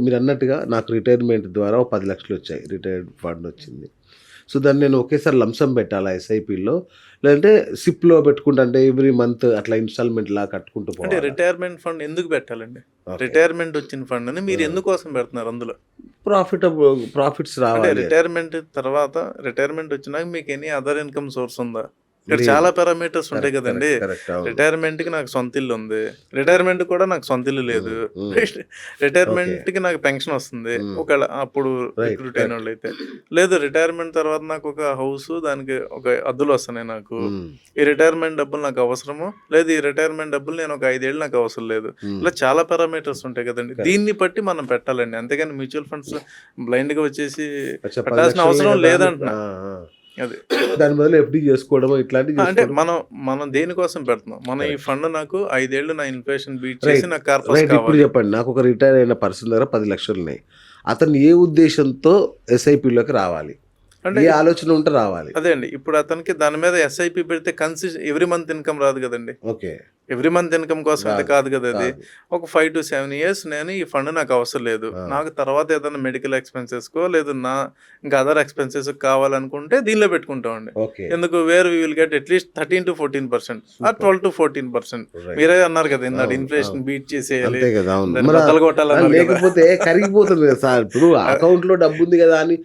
మీరు అన్నట్టుగా నాకు రిటైర్మెంట్ ద్వారా ఓ 10,00,000 వచ్చాయి. రిటైర్డ్ ఫండ్ వచ్చింది. సో, దాన్ని నేను ఒకేసారి లంసమ్ పెట్టాలా ఎస్ఐపిలో? లేదంటే సిప్‌లో పెట్టుకుంటా అంటే ఎవ్రీ మంత్ అట్లా ఇన్‌స్టాల్‌మెంట్‌లా కట్టుకుంటూ అంటే పోవాలా? రిటైర్మెంట్ ఫండ్ ఎందుకు పెట్టాలండి? ఓకే. రిటైర్మెంట్ వచ్చిన ఫండ్‌ని మీరు ఆ! ఎందుకోసం పెడుతున్నారు అందులో? ప్రాఫిట్స్ అంటే రావాలి అని. రిటైర్మెంట్ తర్వాత రిటైర్మెంట్ వచ్చినాక మీకు ఎనీ అదర్ ఇన్‌కమ్ సోర్స్ ఉందా? ఇక్కడ లేదు. చాలా పారామీటర్స్ ఉంటాయి కరెక్ట్. కదండీ! కరెక్ట్. కరెక్ట్. అవును. రిటైర్మెంట్‌కి నాకు సొంత ఇల్లు ఉంది. రిటైర్మెంట్ కూడా నాకు సొంత ఇల్లు లేదు. హ్మ్. హ్మ్. ఓకే. రిటైర్మెంట్‌కి నాకు పెన్షన్ వస్తుంది. హ్మ్. ఒకవేళ అప్పుడు రైట్. Recruit correct. అయినోళ్ళైతే. లేదు రిటైర్మెంట్ తర్వాత నాకు ఒక హౌసు దానికి ఒక అద్దులు వస్తున్నాయి నాకు. హ్మ్. ఈ రిటైర్మెంట్ డబ్బులు నాకు అవసరము. లేదు ఈ రిటైర్మెంట్ డబ్బులు నేను ఒక 5 ఏళ్ళు నాకు అవసరం లేదు. హ్మ్. ఇలా చాలా పారామీటర్స్ ఉంటాయి కదండీ! కరెక్ట్. దీన్ని బట్టి మనం పెట్టాలండి. అంతేగాని మ్యూచువల్ ఫండ్స్ బ్లైండ్‌గా వచ్చేసి అచ్చా! 10,00,000 పెట్టాల్సిన అవసరం కదా అని లేదంటున్నా. ఆ! ఆ! అది. దాని బదులు ఎఫ్‌డి చేసుకోవడమో ఇట్లాంటివి అంటే చేసుకోవడం. మనం దేనికోసం పెడుతున్నాం? మనం ఈ కరెక్ట్. ఫండ్ నాకు 5 ఏళ్ళు నా ఇన్‌ఫ్లేషన్ బీట్ చేసి రైట్. నాకు కార్పస్ రైట్. ఇప్పుడు కావాలి. చెప్పండి. నాకొక రిటైర్ అయిన పర్సన్ దగ్గర 10,00,000 ఉన్నాయి. అతను ఏ ఉద్దేశ్యంతో ఎస్ఐపిలోకి రావాలి? అంటే ఏ ఆలోచన ఉంటే రావాలి? అదే అండి. ఇప్పుడు అతనికి దాని మీద ఎస్ఐపి పెడితే ఎవ్రీ మంత్ ఇన్‌కమ్ రాదు కదండీ! ఓకే. ఎవ్రీ మంత్ ఇన్‌కమ్ కోసం అయితే రాదు. కాదు కదా అది. కాదు. ఒక 5-7 ఇయర్స్ నేను ఈ ఫండ్ నాకు అవసరం లేదు. ఆ! నాకు తర్వాత ఏదైనా మెడికల్ ఎక్స్‌పెన్సెస్‌కో లేదు ఇంకా అదర్ ఎక్స్‌పెన్సెస్‌కి కావాలనుకుంటే దీనిలో పెట్టుకుంటామండి. ఓకే. ఎందుకు we will get at least 13-14% or super. 12-14%. Right. మీరే అన్నారు కదా! ఇందాక అవును. ఇన్‌ఫ్లేషన్ అవును. బీట్ చేసేయాలి. అంతే కదా! అవును. దాన్ని బద్దలు కొట్టాలన్నారు కదా! లేకపోతే కరిగిపోతుంది కదా సార్. ఇప్పుడు అ అకౌంట్‌లో డబ్బుంది కదా అని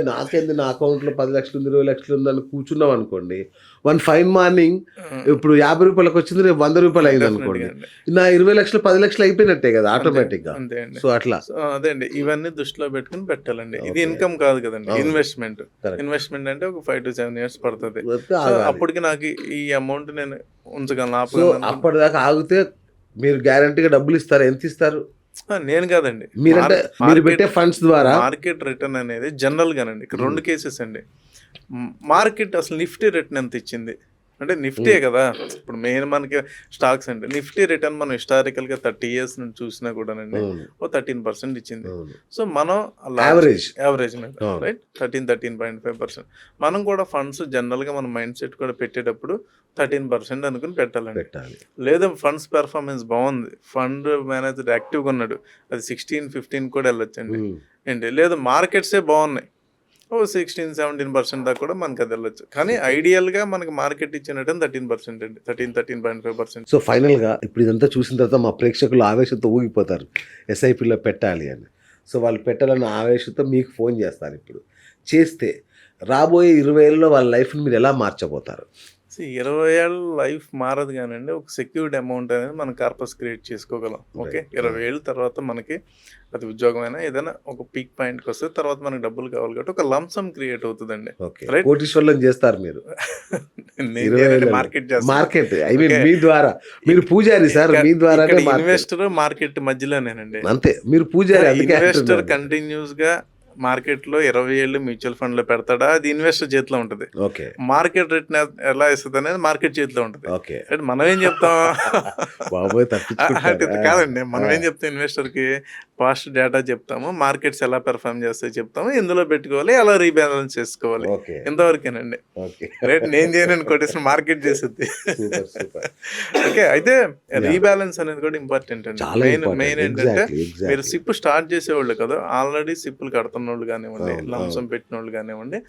నాకేంది నా అకౌంట్‌లో 10,00,000 ఉంది, 20,00,000 ఉందని కూర్చున్నాం అనుకోండి. వన్ ఫైన్ మార్నింగ్ హ్మ్. ఇప్పుడు రూ. 50 వచ్చింది రేపు రూ. 100 డెఫినిట్‌గా అయిందనుకోండి. అండి. నా 20,00,000 10,00,000 అయిపోయినట్టే కదా అంతే. ఆటోమేటిక్‌గా. అంతే అండి. సో, అట్లా. సో, అదే అండి. ఇవన్నీ దృష్టిలో పెట్టుకొని పెట్టాలండి. ఇది ఓకే. ఇన్‌కమ్ కాదు కదండీ. అవును. ఇన్వెస్ట్‌మెంట్. కరెక్ట్. ఇన్వెస్ట్‌మెంట్ అంటే ఒక 5-7 ఇయర్స్ పడతది. లేకపోతే సో, ఆగాలి. అప్పటికి నాకు ఈ అమౌంట్ నేను ఉంచగలను, సో, ఆపగలను అనుకుంటే అప్పటిదాకా ఆగితే మీరు గ్యారంటీ‌గా డబ్బులిస్తారా? ఎంతిస్తారు? నేను కాదండి. మీరంటే మీరు పెట్టే మార్కెట్ ఫండ్స్ ద్వారా మార్కెట్ రిటర్న్ అనేది జనరల్‌గానండి. ఇక్కడ హ్మ్. 2 కేసెస్ అండి. మార్కెట్ అసలు నిఫ్టీ రిటర్న్ ఎంత ఇచ్చింది? అంటే నిఫ్టీయే హ్మ్. కదా! ఇప్పుడు మెయిన్ మనకి స్టాక్స్ అంటే నిఫ్టీ రిటర్న్ మనం హిస్టారికల్‌గా 30 ఇయర్స్ నుంచి చూసినా కూడానండి అవును. ఓ 13% ఇచ్చింది. అవును. సో, మనం యావరేజ్. యావరేజ్ మీద అవును. రైట్ 13.5% మనం కూడా ఫండ్స్ జనరల్‌గా మన మైండ్ సెట్ కూడా పెట్టేటప్పుడు 13% అనుకుని పెట్టాలండి. పెట్టాలి. లేదా ఫండ్స్ పెర్ఫార్మెన్స్ బాగుంది. ఫండ్ మేనేజర్ యాక్టివ్‌గా ఉన్నాడు. అది 16, 15 కూడా వెళ్ళొచ్చండి. హ్మ్. ఏంటి లేదు మార్కెట్సే బాగున్నాయి. ఓ 16-17% దాకా కూడా మనకి అది వెళ్ళొచ్చు. కానీ సూపర్. ఐడియల్‌గా మనకి మార్కెట్ ఇచ్చే రిటర్న్ 13% అండి. 13.5%. సో, ఫైనల్‌గా ఇప్పుడు ఇదంతా చూసిన తర్వాత మా ప్రేక్షకులు ఆవేశంతో ఊగిపోతారు. ఎస్ఐపిలో పెట్టాలి అని. సో, వాళ్ళు పెట్టాలన్న ఆవేశంతో మీకు ఫోన్ చేస్తారిప్పుడు. చేస్తే రాబోయే 20 ఏళ్లలో వాళ్ళ లైఫ్‌ని మీరు ఎలా మార్చబోతారు? 20 ఏళ్ళ లైఫ్ మారదు గానండి. ఒక సెక్యూర్డ్ అమౌంట్ అనేది మనం కార్పస్ క్రియేట్ చేసుకోగలం. ఓకే. రైట్. 20 ఏళ్ళ తర్వాత మనకి అది ఉద్యోగమైనా ఏదైనా ఒక పీక్ పాయింట్‌కొస్తది. తర్వాత మనకు డబ్బులు కావాలి కాబట్టి ఒక లంప్ సమ్ క్రియేట్ అవుతదండి. ఓకే. రైట్? కోటీశ్వరులను చేస్తారు మీరు. నేను 20 చేయనండి, ఏళ్లలో. మార్కెట్ చేస్తది. Market I mean okay. మీ ద్వారా. మీరు పూజారి సార్. ఇక్కడ మీ ఇక్కడ ద్వారానే మార్కెట్. Investor, market మధ్యలోనేనండి. అంతే. మీరు పూజారి కానీ అందుకే ఇన్వెస్టర్ అంటున్నాను. కంటిన్యూస్‌గా మార్కెట్‌లో 20 ఏళ్ళు మ్యూచువల్ ఫండ్‌లో పెడతాడా? అది ఇన్వెస్టర్ చేతిలో ఉంటది. ఓకే. మార్కెట్ రిటర్న్ ఎలా ఇస్తదనేది మార్కెట్ చేతిలో ఉంటది. ఓకే. అంటే మనం ఏం చెప్తాం? బాబోయ్! అంటే తప్పించుకుంటారు. ఇది కాదండి. మనం ఆ! ఏం చెప్తాం ఇన్వెస్టర్‌కి? పాస్ట్ డేటా చెప్తాము. మార్కెట్స్ ఎలా పెర్ఫార్మ్ చేస్తాయో చెప్తాము. ఎందులో పెట్టుకోవాలి? ఎలా రీబాలన్స్ చేసుకోవాలి. ఓకే. ఇంతవరకేనండి. ఓకే. రైట్. నేను చేయనని కొటేషన్ మార్కెట్ చేసిద్ది. సూపర్. సూపర్. ఓకే. అయితే యాహ్! రీబాలన్స్ అనేది కూడా ఇంపార్టెంట్ అండి. చాలా మెయిన్ ఇంపార్టెంట్. ఏంటంటే ఎగ్జాక్ట్‌లీ. మీరు ఎగ్జాక్ట్‌లీ. సిప్ స్టార్ట్ చేసేవాళ్ళు కదా! ఆల్రెడీ సిప్‌లు కడుతున్నోళ్ళు కానివ్వండి, అవును. అవును. లంసమ్ పెట్టినోళ్ళు కానివ్వండి,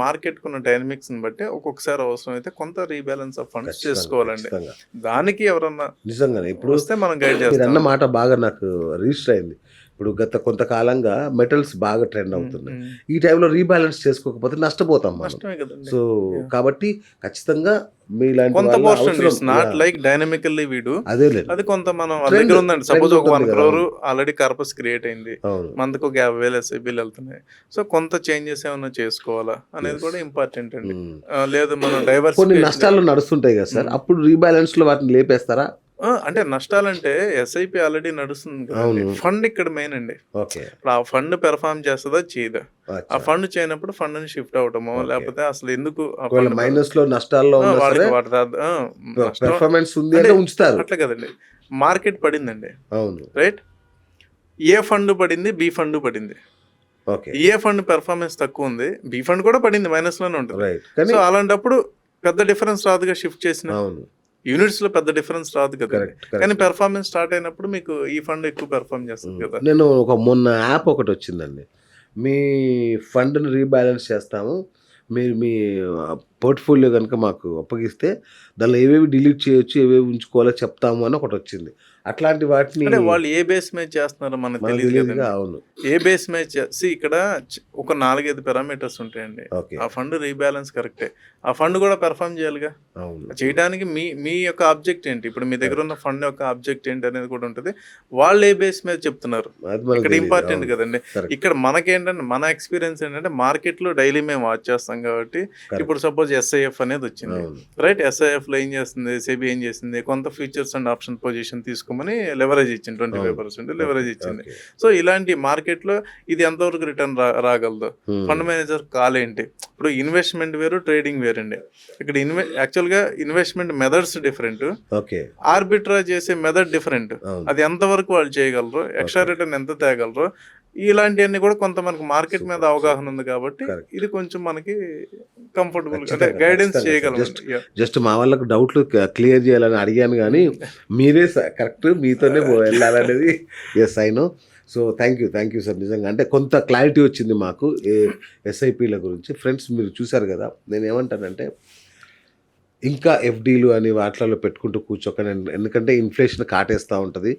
మార్కెట్‌కున్న డైనమిక్స్‌ని బట్టి ఒక్కొక్కసారి అవసరమైతే కొంత రీబాలన్స్ ఆఫ్ ఫండ్స్ ఖచ్చితంగా. చేసుకోవాలండి. ఖచ్చితంగా. దానికి ఎవరన్నా నిజంగానే. ఇప్పుడు వస్తే మనం గైడ్ మీరన్న చేస్తామండి. మాట బాగా నాకు రిజిస్టర్ అయింది. ఇప్పుడు గత కొంతకాలంగా మెటల్స్ బాగా ట్రెండ్ హ్మ్. అవుతున్నాయి. హ్మ్. ఈ టైంలో రీబాలన్స్ చేసుకోకపోతే నష్టపోతాం మనం. నష్టమే కదండీ. So, yeah! కాబట్టి ఖచ్చితంగా మీలాంటి కొంత వాళ్ళ పోర్షన్ అండి. అవసరం. It's not yeah! Like dynamically we do. అదేలెండి. అది కొంత మనం వాళ్ళ ట్రెండ్, దగ్గర ఉందండి. ట్రెండ్ సపోజ్ ఒక ఉంటుంది 1 కదా! క్రోర్ అవును. ఆల్రెడీ కార్పస్ క్రియేట్ అయింది. అవును. మంత్‌కి ఒక 50,000 ఎస్ఐపీలు వెళ్తున్నాయి. సో, కొంత చేంజెస్ ఏమన్నా చేసుకోవాలా అనేది యెస్. కూడా ఇంపార్టెంట్ అండి. హ్మ్. లేదు మనం కొన్ని డైవర్సిఫికేషన్ నష్టాలు నడుస్తుంటాయి కదా సార్. హ్మ్. అప్పుడు రీబాలన్స్‌లో వాటిని లేపేస్తారా? అంటే నష్టాలంటే ఎస్ఐపి ఆల్రెడీ నడుస్తుంది కదండీ. అవును. ఫండ్ ఇక్కడ మెయిన్ అండి. ఓకే. ఇప్పుడు ఆ ఫండ్ పెర్ఫార్మ్ చేస్తదా? చేయదా? ఆ అచ్చా! ఫండ్ చేయనప్పుడు ఫండ్‌ని షిఫ్ట్ అవ్వటమో, ఓకే. లేకపోతే అసలు ఎందుకు ఆ ఒకవేళ ఫండ్ మైనస్‌లో నష్టాల్లో ఉన్నా సరే వాడికి వాటి నష్టం పెర్ఫార్మెన్స్ ఉంది అంటే అంటే ఉంచుతారు. అట్లా కదండీ. మార్కెట్ పడిందండి. అవును. రైట్? ఏ ఫండ్ పడింది, బి ఫండ్ పడింది. ఓకే. ఏ ఫండ్ పెర్ఫార్మెన్స్ తక్కువుంది, బి ఫండ్ కూడా పడింది మైనస్‌లోనే ఉంటది. రైట్. సో, కానీ అలాంటప్పుడు పెద్ద డిఫరెన్స్ రాదుగా షిఫ్ట్ చేసినా. అవును. యూనిట్స్‌లో పెద్ద డిఫరెన్స్ రాదు కదండీ. కరెక్ట్. కానీ కరెక్ట్. పెర్ఫార్మెన్స్ స్టార్ట్ అయినప్పుడు మీకు ఈ ఫండ్ ఎక్కువ పెర్ఫార్మ్ చేస్తది కదా! నేను మొన్న యాప్ ఒకటొచ్చిందండి. మీ ఫండ్‌ని రీబాలన్స్ చేస్తాము. మీరు మీ పోర్ట్‌ఫోలియో గనుక మాకు అప్పగిస్తే దానిలో ఏవేవి డిలీట్ చేయొచ్చు, ఏవేవి ఉంచుకోవాలో చెప్తాము అని ఒకటొచ్చింది. అట్లాంటి వాటిని అంటే వాళ్ళు ఏ బేస్ మీద చేస్తున్నారో మనకు మనకు తెలీదు తెలీదుగా. కదండీ. అవును. ఏ బేస్ మీద ఇక్కడ ఒక 4, 5 పారామీటర్స్ ఉంటాయండి. ఓకే. ఆ ఫండ్ రీబాలన్స్ కరెక్టే. ఆ ఫండ్ కూడా పెర్ఫార్మ్ చేయాలిగా. అవును. చేయడానికి మీ మీ యొక్క ఆబ్జెక్ట్ ఏంటి? ఇప్పుడు మీ దగ్గర ఉన్న ఫండ్ యొక్క ఆబ్జెక్ట్ ఏంటి అనేది కూడా ఉంటది. వాళ్ళు ఏ బేస్ మీద చెప్తున్నారు? అది మనకు ఇక్కడ తెలీదు. ఇంపార్టెంట్ అవును. కదండీ. కరెక్ట్. ఇక్కడ మనకేంటంటే మన ఎక్స్‌పీరియన్స్ ఏంటంటే మార్కెట్‌లో డైలీ మేము వాచ్ చేస్తాం కాబట్టి కరెక్ట్. ఇప్పుడు సపోజ్ ఎస్ఐఎఫ్ అనేది వచ్చింది. అవును. రైట్? ఎస్ఐఎఫ్‌లో ఏం చేస్తుంది? సెబీ ఏం చేసింది? కొంత ఫ్యూచర్స్ అండ్ ఆప్షన్ పొజిషన్ తీసుకోమని లెవరేజ్ ఇచ్చింది. 25% లెవరేజ్ ఇచ్చింది. ఓకే. సో ఇలాంటి మార్కెట్‌లో ఇది ఎంతవరకు రిటర్న్ రాగలదు? ఫండ్ మేనేజర్ కాల్ ఏంటి? ఇప్పుడు ఇన్వెస్ట్‌మెంట్ వేరు, ట్రేడింగ్ వేరండి. ఇక్కడ యాక్చువల్‌గా investment methods different. Okay. Arbitrage చేసే మెథడ్ డిఫరెంట్. అవును. అది ఎంతవరకు వాళ్ళు చేయగలరు? ఎక్స్‌ట్రా రిటర్న్ ఎంత తేగలరు? ఇలాంటియన్నీ కూడా కొంత మనకు మార్కెట్ మీద సూపర్. అవగాహన ఉంది కాబట్టి కరెక్ట్. ఇది కొంచెం మనకి కంఫర్టబుల్ అంటే ఖచ్చితంగా. గైడెన్స్ ఖచ్చితంగా. చేయగలం. జస్ట్ మా వాళ్ళకి డౌట్లు క్లియర్ చేయాలని అడిగాను గానీ, మీరే కరెక్ట్ మీతోనే వెళ్ళాలనేది yes I know. So thank you sir. నిజంగా అంటే కొంత క్లారిటీ వచ్చింది మాకు ఎస్ఐపిల గురించి. ఫ్రెండ్స్ మీరు చూసారు కదా, నేనేమంటానంటే ఇంకా ఎఫ్డీలు అని వాటిలలో పెట్టుకుంటూ కూర్చోకండి. ఎందుకంటే ఇన్ఫ్లేషన్ కాటేస్తూ ఉంటుంది.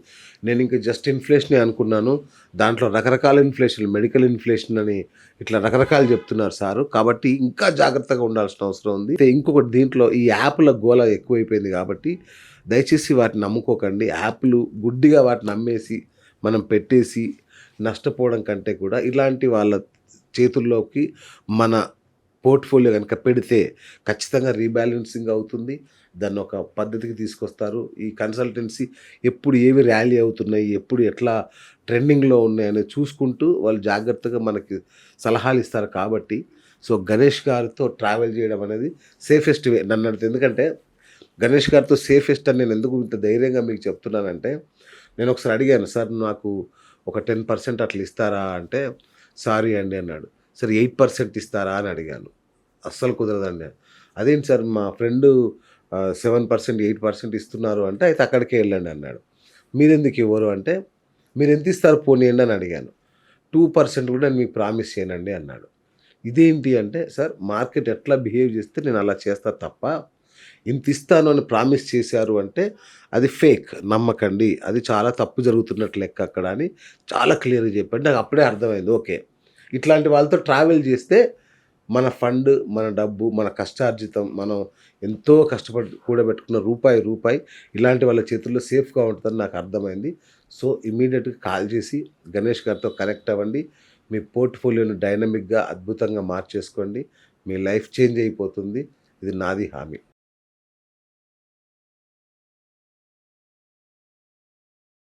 నేను ఇంకా జస్ట్ ఇన్ఫ్లేషనే అనుకున్నాను. దాంట్లో రకరకాల ఇన్ఫ్లేషన్, మెడికల్ ఇన్ఫ్లేషన్ అని ఇట్లా రకరకాలు చెప్తున్నారు సారు. కాబట్టి ఇంకా జాగ్రత్తగా ఉండాల్సిన అవసరం ఉంది. అయితే ఇంకొకటి, దీంట్లో ఈ యాప్ల గోల ఎక్కువైపోయింది కాబట్టి దయచేసి వాటిని నమ్ముకోకండి. యాప్లు గుడ్డిగా వాటిని నమ్మేసి మనం పెట్టేసి నష్టపోవడం కంటే కూడా ఇలాంటి వాళ్ళ చేతుల్లోకి మన పోర్ట్ఫోలియో కనుక పెడితే ఖచ్చితంగా రీబ్యాలెన్సింగ్ అవుతుంది. దాన్ని ఒక పద్ధతికి తీసుకొస్తారు. ఈ కన్సల్టెన్సీ ఎప్పుడు ఏవి ర్యాలీ అవుతున్నాయి, ఎప్పుడు ఎట్లా ట్రెండింగ్లో ఉన్నాయని చూసుకుంటూ వాళ్ళు జాగ్రత్తగా మనకి సలహాలు ఇస్తారు. కాబట్టి సో గణేష్ గారితో ట్రావెల్ చేయడం అనేది సేఫెస్ట్ వే నన్ను అడిగితే. ఎందుకంటే గణేష్ గారితో సేఫెస్ట్ అని నేను ఎందుకు ఇంత ధైర్యంగా మీకు చెప్తున్నానంటే, నేను ఒకసారి అడిగాను, సార్ నాకు ఒక 10% అట్లా ఇస్తారా అంటే, సారీ అండి అన్నాడు. సరే 8% ఇస్తారా అని అడిగాను. అస్సలు కుదరదండి. అదేంటి సార్ మా ఫ్రెండు 7%, 8% ఇస్తున్నారు అంటే, అయితే అక్కడికే వెళ్ళండి అన్నాడు. మీరెందుకు ఇవ్వరు అంటే, మీరు ఎంత ఇస్తారు పోనీయండి అని అడిగాను. 2% కూడా నేను మీకు ప్రామిస్ చేయనండి అన్నాడు. ఇదేంటి అంటే, సార్ మార్కెట్ ఎట్లా బిహేవ్ చేస్తే నేను అలా చేస్తా తప్ప, ఇంత ఇస్తాను అని ప్రామిస్ చేశారు అంటే అది ఫేక్, నమ్మకండి, అది చాలా తప్పు జరుగుతున్నట్టు లెక్క అక్కడ అని చాలా క్లియర్గా చెప్పాడు. నాకు అప్పుడే అర్థమైంది. ఓకే, ఇట్లాంటి వాళ్ళతో ట్రావెల్ చేస్తే మన ఫండ్, మన డబ్బు, మన కష్టార్జితం, మనం ఎంతో కష్టపడి కూడబెట్టుకున్న రూపాయి ఇలాంటి వాళ్ళ చేతుల్లో సేఫ్గా ఉంటుందని నాకు అర్థమైంది. సో ఇమీడియట్గా కాల్ చేసి గణేష్ గారితో కనెక్ట్ అవ్వండి. మీ పోర్ట్ఫోలియోని డైనమిక్గా అద్భుతంగా మార్చేసుకోండి. మీ లైఫ్ చేంజ్ అయిపోతుంది. ఇది నాది హామీ.